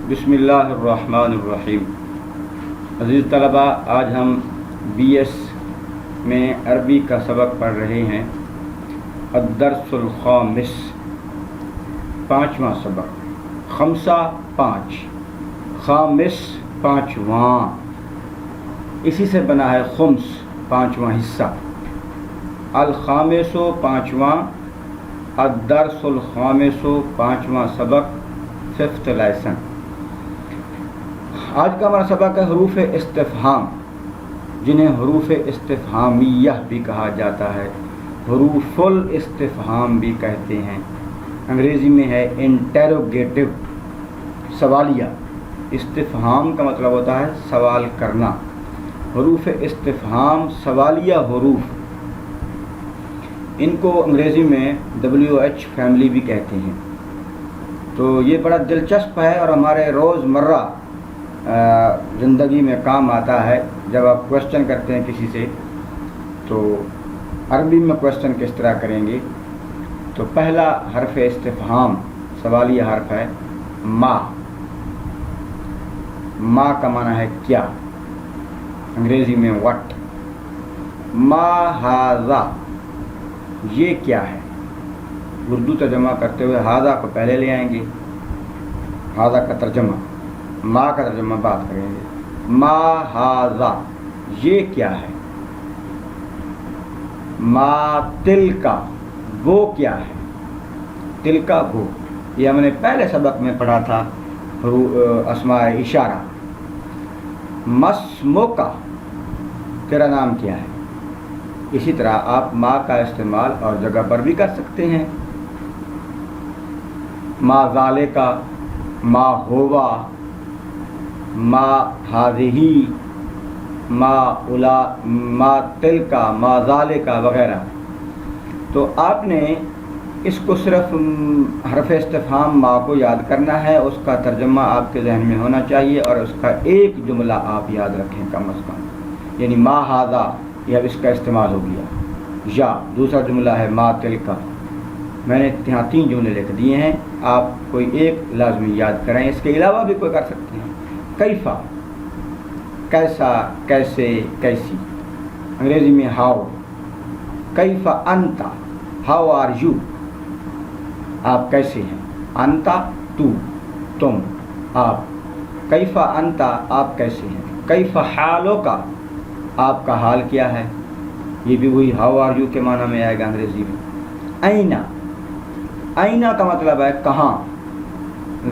بسم اللہ الرحمن الرحیم۔ عزیز طلباء، آج ہم BS میں عربی کا سبق پڑھ رہے ہیں۔ الدرس الخامس، پانچواں سبق۔ خمسہ پانچ، خامس پانچواں، اسی سے بنا ہے خمس پانچواں حصہ۔ الخامس پانچواں، الدرس الخامس پانچواں سبق، ففتھ لیسن۔ آج کا ہمارا سبق ہے حروف استفہام، جنہیں حروف استفہامیہ بھی کہا جاتا ہے، حروف الاستفہام بھی کہتے ہیں۔ انگریزی میں ہے انٹروگیٹو، سوالیہ۔ استفہام کا مطلب ہوتا ہے سوال کرنا۔ حروف استفہام سوالیہ حروف، ان کو انگریزی میں WH فیملی بھی کہتے ہیں۔ تو یہ بڑا دلچسپ ہے اور ہمارے روزمرہ زندگی میں کام آتا ہے۔ جب آپ کوشچن کرتے ہیں کسی سے تو عربی میں کوشچن کس طرح کریں گے؟ تو پہلا حرف استفہام سوالیہ حرف ہے ما۔ ما کا معنی ہے کیا، انگریزی میں وٹ۔ ما ھذا، یہ کیا ہے؟ اردو ترجمہ کرتے ہوئے ھذا کو پہلے لے آئیں گے، ھذا کا ترجمہ، ما کا ترجمہ بات کریں گے۔ ما ھذا، یہ کیا ہے؟ ما تلکا، وہ کیا ہے؟ تلکا وہ، یہ ہم نے پہلے سبق میں پڑھا تھا، اسماء اشارہ۔ مسموکا، تیرا نام کیا ہے؟ اسی طرح آپ ما کا استعمال اور جگہ پر بھی کر سکتے ہیں۔ ما ذالکا، ما ہوا، ما ہذہی، ما تلکا، ما ذالکا وغیرہ۔ تو آپ نے اس کو صرف حرف استفہام ما کو یاد کرنا ہے، اس کا ترجمہ آپ کے ذہن میں ہونا چاہیے اور اس کا ایک جملہ آپ یاد رکھیں کم از کم، یعنی ما ھذا، یہ اب اس کا استعمال ہو گیا۔ یا دوسرا جملہ ہے ما تلکا۔ میں نے یہاں 3 جملے لکھ دیے ہیں، آپ کوئی ایک لازمی یاد کریں، اس کے علاوہ بھی کوئی کر سکتے ہیں۔ کیفا، کیسا، کیسے، کیسی، انگریزی میں ہاؤ۔ کیفا انتا، ہاؤ آر یو، آپ کیسے ہیں؟ انتا، تو، تم، آپ۔ کیفا انتا، آپ کیسے ہیں؟ کیفا حالوکا، آپ کا حال کیا ہے؟ یہ بھی وہی ہاؤ آر یو کے معنی میں آئے گا انگریزی میں۔ اینا، اینا کا مطلب ہے کہاں،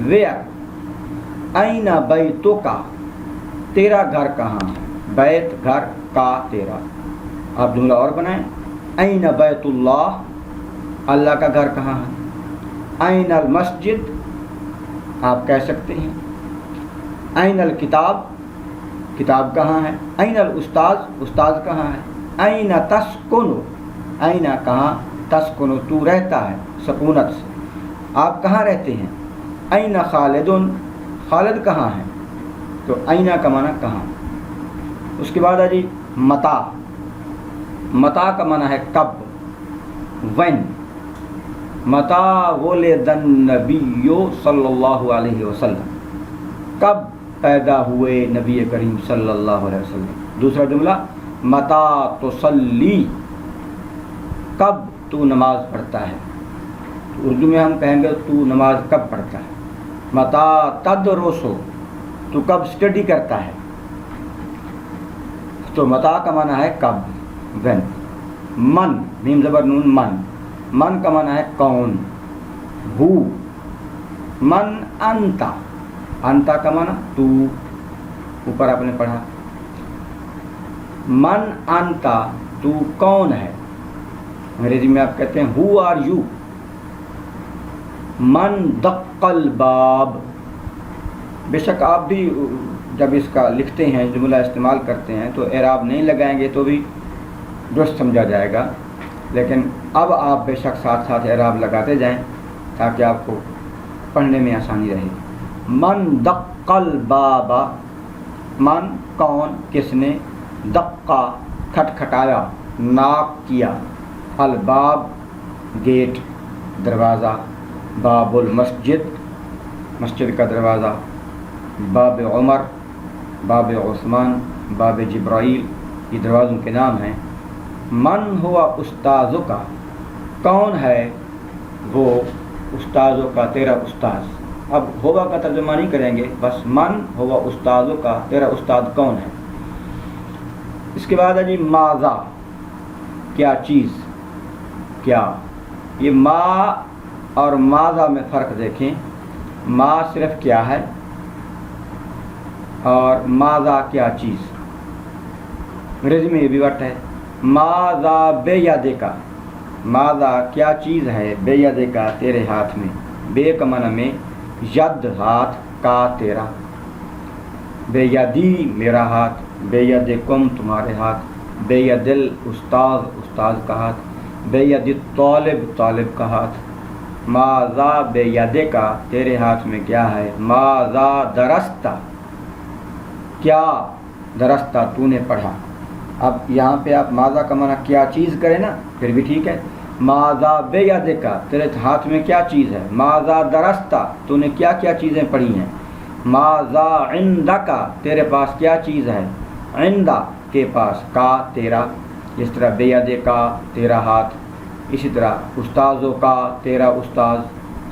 ویئر۔ اینا بیتوکا، تیرا گھر کہاں ہے؟ بیت گھر، کا تیرا۔ آپ جملہ اور بنائیں، اینا بیت اللہ، اللہ کا گھر کہاں ہے؟ اینا المسجد، آپ کہہ سکتے ہیں۔ اینا الکتاب، کتاب کہاں ہے؟ اینا الاستاذ، استاذ کہاں ہے؟ اینا تسکنو، اینا کہاں، تسکنو تو رہتا ہے سکونت سے، آپ کہاں رہتے ہیں؟ اینا خالدن، خالد کہاں ہے؟ تو اینا کا معنی کہاں۔ اس کے بعد ہے جی متا۔ متا کا معنی ہے کب، when۔ متا ولد النبی صلی اللہ علیہ وسلم، کب پیدا ہوئے نبی کریم صلی اللہ علیہ وسلم۔ دوسرا جملہ متا تصلی، کب تو نماز پڑھتا ہے۔ اردو میں ہم کہیں گے تو نماز کب پڑھتا ہے۔ متا تدرسو، تو کب اسٹڈی کرتا ہے۔ تو متا کا معنی ہے کب، when۔ من، میم زبر نون، من۔ من کا معنی ہے کون، ہو۔ من انتا، انتا کا معنی تو، اوپر آپ نے پڑھا۔ من انتا، تو کون ہے، انگریزی میں آپ کہتے ہیں ہو آر یو۔ من دق الباب، بے شک آپ بھی جب اس کا لکھتے ہیں، جملہ استعمال کرتے ہیں تو اعراب نہیں لگائیں گے تو بھی درست سمجھا جائے گا، لیکن اب آپ بے شک ساتھ ساتھ اعراب لگاتے جائیں تاکہ آپ کو پڑھنے میں آسانی رہے۔ من دق الباب، من کون، کس نے، دقا کھٹکھٹایا، ناک کیا، الباب گیٹ، دروازہ، باب المسجد، مسجد کا دروازہ، باب عمر، باب عثمان، باب جبرائیل، یہ دروازوں کے نام ہیں۔ من ہوا استاذوں کا، کون ہے وہ استاذوں کا تیرا استاذ؟ اب ہوا کا ترجمہ نہیں کریں گے، بس من ہوا استاذوں کا تیرا استاد کون ہے۔ اس کے بعد ہے جی ماذا، کیا چیز، کیا۔ یہ ما اور ماذا میں فرق دیکھیں، ما صرف کیا ہے اور ماذا کیا چیز۔ انگریزی میں یہ بھی وٹ ہے، ماذا بے یادے کا، ماذا کیا چیز ہے، بے یادے کا تیرے ہاتھ میں، بے کا معنی میں ید ہاتھ، کا تیرا، بے یدی میرا ہاتھ، بے ید کم تمہارے ہاتھ، بے یدل استاذ استاذ کا ہاتھ، بے ید طالب طالب کا ہاتھ۔ ماذا بے یدے کا تیرے ہاتھ میں کیا ہے، ماذا درستہ کیا درستہ تو نے پڑھا۔ اب یہاں پہ آپ ماذا کا معنی کیا چیز کریں نا پھر بھی ٹھیک ہے۔ ماذا بے یدے کا تیرے ہاتھ میں کیا چیز ہے، ماذا درستہ تو نے کیا کیا چیزیں پڑھی ہیں، ماذا عندکا تیرے پاس کیا چیز ہے، عندہ کے پاس، کا تیرا، جس طرح بے یدے کا تیرا ہاتھ، اسی طرح استاذوں کا تیرا استاذ،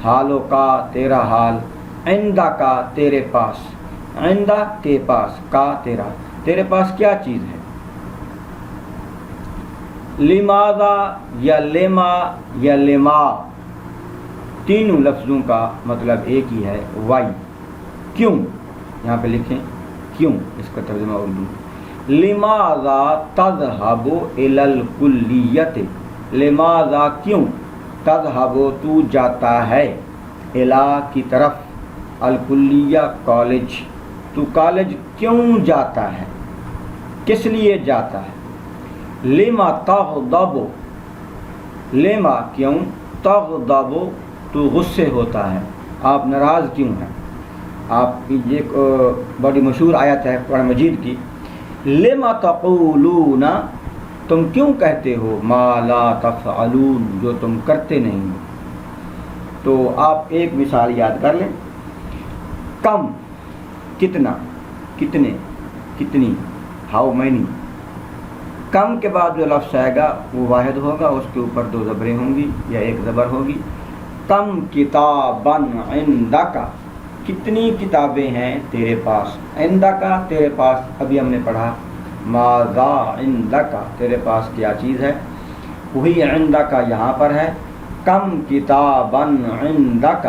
حالوں کا تیرا حال، عندہ کا تیرے پاس، عندہ کے پاس، کا تیرا، تیرے پاس کیا چیز ہے۔ لماذا یا لما یا لما تینوں لفظوں کا مطلب ایک ہی ہے، وائی، کیوں، یہاں پہ لکھیں کیوں، اس کا ترجمہ اردو۔ لماذا تذهب الى الکلیت، لماذا کیوں، تذهب تو جاتا ہے، الى کی طرف، الکلیہ کالج، تو کالج کیوں جاتا ہے، کس لیے جاتا ہے۔ لما تغضب، لما کیوں، تغضب تو غصے ہوتا ہے، آپ ناراض کیوں ہیں۔ آپ کی یہ بڑی مشہور آیت ہے قرآن مجید کی، لما تقولون تم کیوں کہتے ہو، ما لا تفعلون جو تم کرتے نہیں ہو۔ تو آپ ایک مثال یاد کر لیں، کم کتنا، کتنے، کتنی، ہاؤ مینی۔ کم کے بعد جو لفظ آئے گا وہ واحد ہوگا، اس کے اوپر دو زبریں ہوں گی یا ایک زبر ہوگی۔ کم کتاباً عندک، کتنی کتابیں ہیں تیرے پاس، عندک تیرے پاس، ابھی ہم نے پڑھا ماذا عندک تیرے پاس کیا چیز ہے، وہی عندک یہاں پر ہے۔ کم کتاباً عندک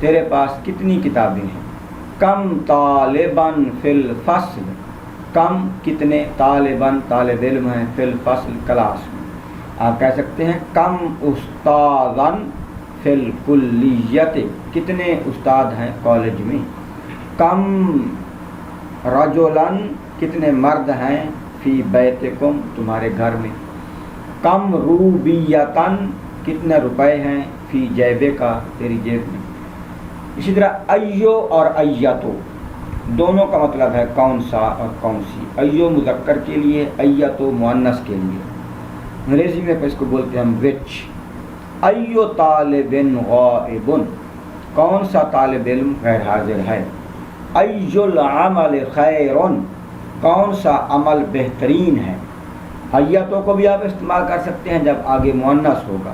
تیرے پاس کتنی کتابیں ہیں۔ کم طالباً فی الفصل، کم کتنے، طالباً طالب علم ہیں، فی الفصل کلاس میں۔ آپ کہہ سکتے ہیں کم استاذاً فی الکلیت، کتنے استاد ہیں کالج میں۔ کم رجلاً کتنے مرد ہیں، فی بیتکم تمہارے گھر میں۔ کم روبیتاً کتنے روپے ہیں، فی جیبکا تیری جیب میں۔ اسی طرح ایو اور ایتو دونوں کا مطلب ہے کون سا اور کون سی، ایو مذکر کے لیے، ایتو مؤنث کے لیے۔ انگریزی میں اس کو بولتے ہیں وچ۔ ایو طالب غائب کون سا طالب علم غیر حاضر ہے۔ ایو العمل خیر کون سا عمل بہترین ہے۔ ایتو کو بھی آپ استعمال کر سکتے ہیں جب آگے مؤنث ہوگا۔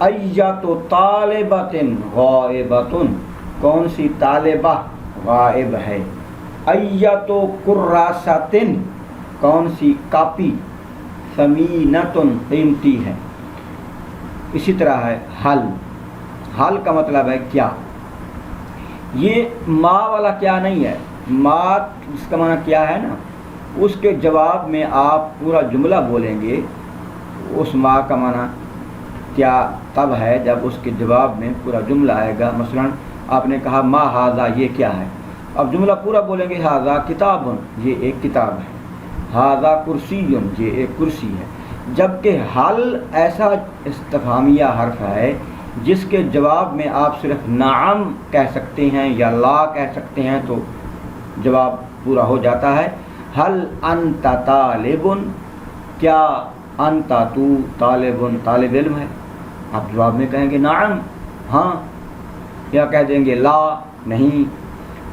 ایتو طالبۃ غائبۃ کون سی طالبہ غائب ہے۔ ایتو کراسۃ کون سی کاپی ثمینۃ قیمتی ہے۔ اسی طرح ہے حل، حل کا مطلب ہے کیا۔ یہ ما والا کیا نہیں ہے، ما اس کا معنی کیا ہے نا، اس کے جواب میں آپ پورا جملہ بولیں گے، اس ما کا معنی کیا تب ہے جب اس کے جواب میں پورا جملہ آئے گا۔ مثلا آپ نے کہا ما ھذا یہ کیا ہے، اب جملہ پورا بولیں گے، ھذا کتاب یہ ایک کتاب ہے، ھذا کرسی یہ ایک کرسی ہے۔ جبکہ حل ایسا استفہامیہ حرف ہے جس کے جواب میں آپ صرف نعم کہہ سکتے ہیں یا لا کہہ سکتے ہیں تو جواب پورا ہو جاتا ہے۔ حل انت طالب کیا انت تو طالب طالب علم ہے، آپ جواب میں کہیں گے نعم ہاں، یا کہہ دیں گے لا نہیں۔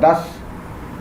10